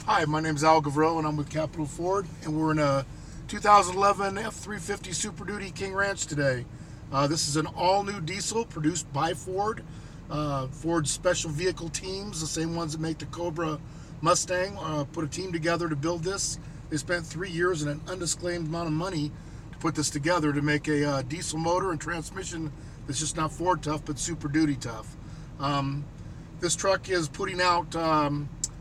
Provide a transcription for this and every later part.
Hi, my name is Al Gavreau, and I'm with Capital Ford, and we're in a 2011 F-350 Superduty King Ranch today. This is an all-new diesel produced by Ford. Ford's special vehicle teams, the same ones that make the Cobra Mustang, put a team together to build this. They spent 3 years and an undisclaimed amount of money to put this together to make a diesel motor and transmission that's just not Ford tough, but Super Duty tough. This truck is putting out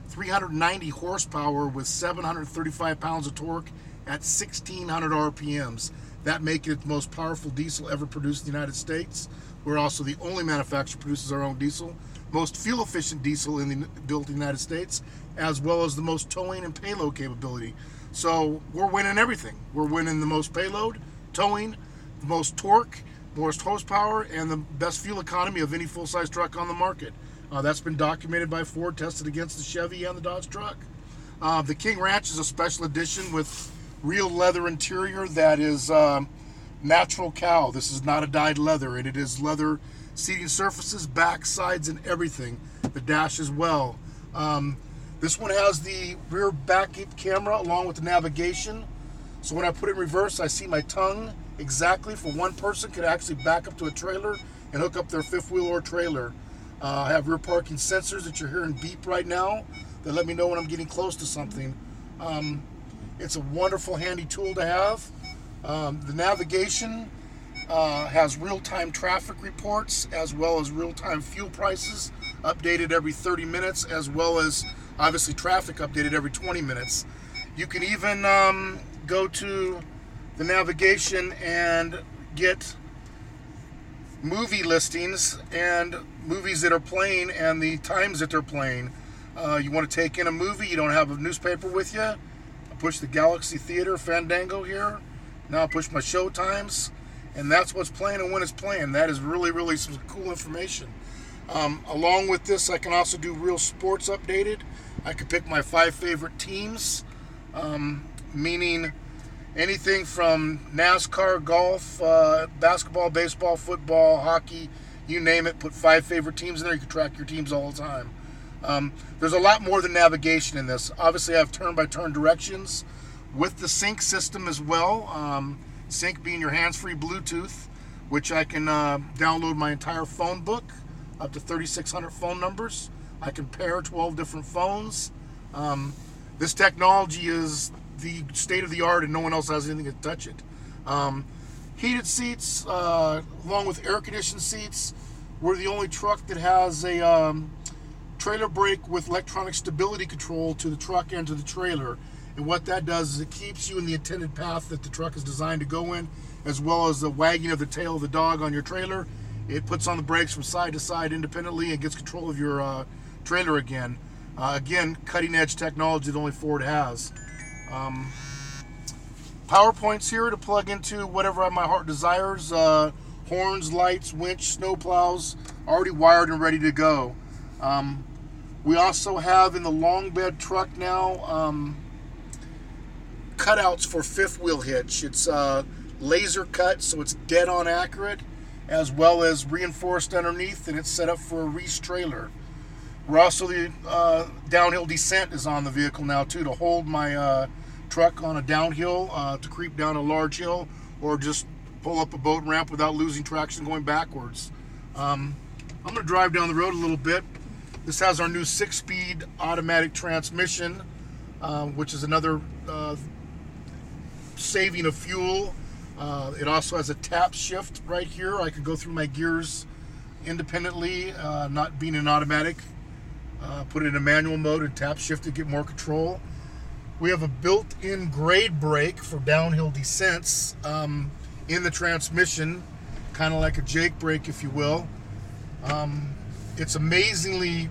390 horsepower with 735 pounds of torque at 1,600 RPMs. That makes it the most powerful diesel ever produced in the United States. We're also the only manufacturer that produces our own diesel, most fuel-efficient diesel built in the United States, as well as the most towing and payload capability. So we're winning everything. We're winning the most payload, towing, the most torque, most horsepower, and the best fuel economy of any full-size truck on the market. That's been documented by Ford, tested against the Chevy and the Dodge truck. The King Ranch is a special edition with real leather interior that is natural cow. This is not a dyed leather, and it is leather seating surfaces, back, sides, and everything. The dash as well. This one has the rear back camera along with the navigation. So when I put it in reverse, I see my tongue exactly for one person could actually back up to a trailer and hook up their fifth wheel or trailer. I have rear parking sensors that you're hearing beep right now that let me know when I'm getting close to something. It's a wonderful, handy tool to have. The navigation has real-time traffic reports as well as real-time fuel prices updated every 30 minutes, as well as obviously traffic updated every 20 minutes. You can even go to the navigation and get movie listings and movies that are playing and the times that they're playing. You want to take in a movie, you don't have a newspaper with you, I push the Galaxy Theater Fandango here. Now I push my show times, and that's what's playing and when it's playing. That is really some cool information. Along with this, I can also do real sports updated. I can pick my 5 favorite teams, meaning anything from NASCAR, golf, basketball, baseball, football, hockey, you name it. Put 5 favorite teams in there. You can track your teams all the time. There's a lot more than navigation in this. Obviously, I have turn-by-turn directions with the sync system as well. Sync being your hands-free Bluetooth, which I can download my entire phone book, up to 3,600 phone numbers. I can pair 12 different phones. This technology is the state of the art, and no one else has anything to touch it. Heated seats, along with air-conditioned seats. We're the only truck that has a trailer brake with electronic stability control to the truck and to the trailer. And what that does is it keeps you in the intended path that the truck is designed to go in, as well as the wagging of the tail of the dog on your trailer. It puts on the brakes from side to side independently and gets control of your trailer again. Again, cutting-edge technology that only Ford has. Power points here to plug into whatever my heart desires. Horns, lights, winch, snow plows, already wired and ready to go. We also have in the long bed truck now cutouts for fifth wheel hitch. It's laser cut, so it's dead on accurate, as well as reinforced underneath, and it's set up for a Reese trailer. We're also the downhill descent is on the vehicle now too, to hold my truck on a downhill, to creep down a large hill, or just pull up a boat ramp without losing traction going backwards. I'm going to drive down the road a little bit. This has our new 6-speed automatic transmission, which is another saving of fuel. It also has a tap shift right here. I can go through my gears independently, not being an automatic. Put it in a manual mode and tap shift to get more control. We have a built-in grade brake for downhill descents in the transmission, kind of like a Jake brake, if you will. It's amazingly,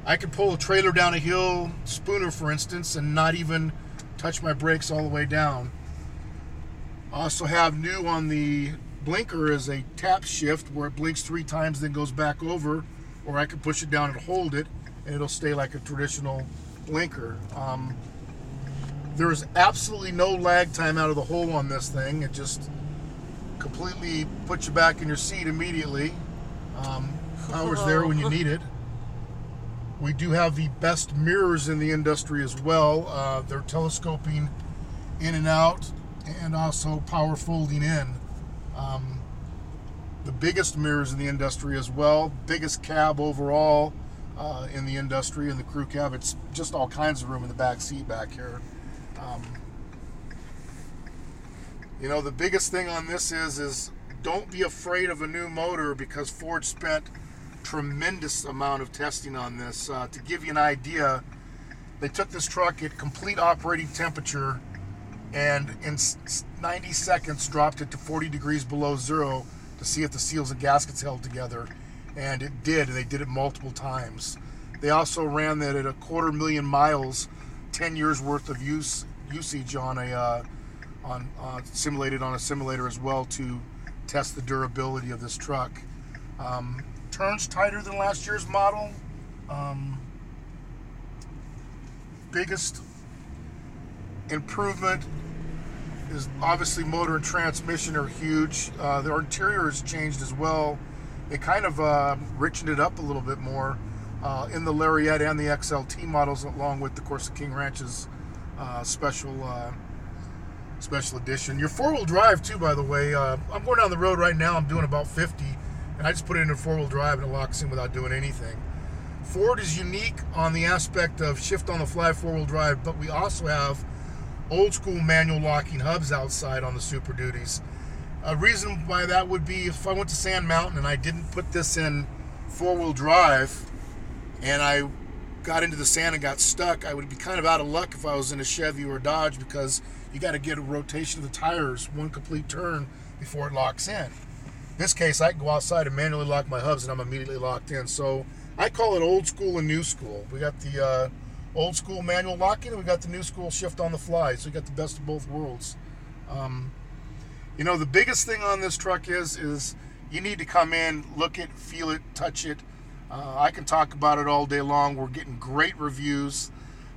I could pull a trailer down a hill, Spooner for instance, and not even touch my brakes all the way down. I also have new on the blinker is a tap shift where it blinks 3 times then goes back over, or I can push it down and hold it and it'll stay like a traditional blinker. There is absolutely no lag time out of the hole on this thing. It just completely puts you back in your seat immediately. Power's there when you need it. We do have the best mirrors in the industry as well. They're telescoping in and out, and also power folding in. The biggest mirrors in the industry as well. Biggest cab overall in the industry, in the crew cab. It's just all kinds of room in the back seat back here. The biggest thing on this is don't be afraid of a new motor, because Ford spent tremendous amount of testing on this. To give you an idea, they took this truck at complete operating temperature and in 90 seconds dropped it to 40 degrees below zero to see if the seals and gaskets held together, and it did. They did it multiple times. They also ran that at 250,000 miles, 10 years worth of usage on a simulated on a simulator as well, to test the durability of this truck. Turns tighter than last year's model. Biggest improvement is obviously motor and transmission are huge. The interior has changed as well. They kind of richened it up a little bit more in the Lariat and the XLT models, along with, of course, the King Ranch's special edition. Your four-wheel drive too, by the way. I'm going down the road right now. I'm doing about 50, and I just put it in four-wheel drive and it locks in without doing anything. Ford is unique on the aspect of shift on the fly four-wheel drive, but we also have old school manual locking hubs outside on the Super Duties. A reason why that would be, if I went to Sand Mountain and I didn't put this in four-wheel drive and I got into the sand and got stuck, I would be kind of out of luck if I was in a Chevy or a Dodge, because you got to get a rotation of the tires, one complete turn, before it locks in. In this case, I can go outside and manually lock my hubs and I'm immediately locked in. So I call it old school and new school. We got the old school manual locking, and we got the new school shift on the fly. So you got the best of both worlds. The biggest thing on this truck is you need to come in, look it, feel it, touch it. I can talk about it all day long. We're getting great reviews.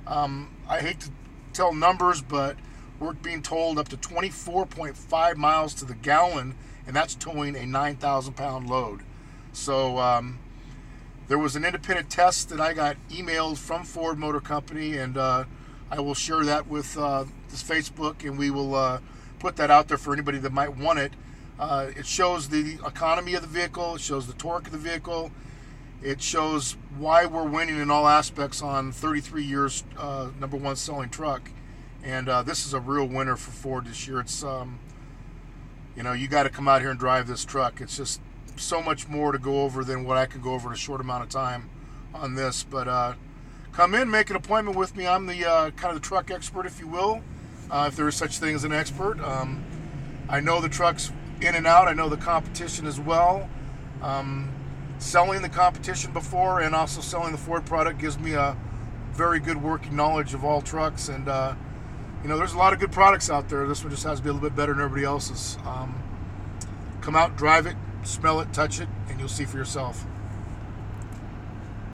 I hate to tell numbers, but we're being told up to 24.5 miles to the gallon, and that's towing a 9,000 pound load. So there was an independent test that I got emailed from Ford Motor Company, and I will share that with this Facebook, and we will put that out there for anybody that might want it. It shows the economy of the vehicle. It shows the torque of the vehicle. It shows why we're winning in all aspects on 33 years number one selling truck. And this is a real winner for Ford this year. It's you got to come out here and drive this truck. It's just so much more to go over than what I can go over in a short amount of time on this. But come in, make an appointment with me. I'm the kind of the truck expert, if you will, if there is such thing as an expert. I know the trucks in and out. I know the competition as well. Selling the competition before and also selling the Ford product gives me a very good working knowledge of all trucks. And there's a lot of good products out there. This one just has to be a little bit better than everybody else's. Come out, drive it, smell it, touch it, and you'll see for yourself.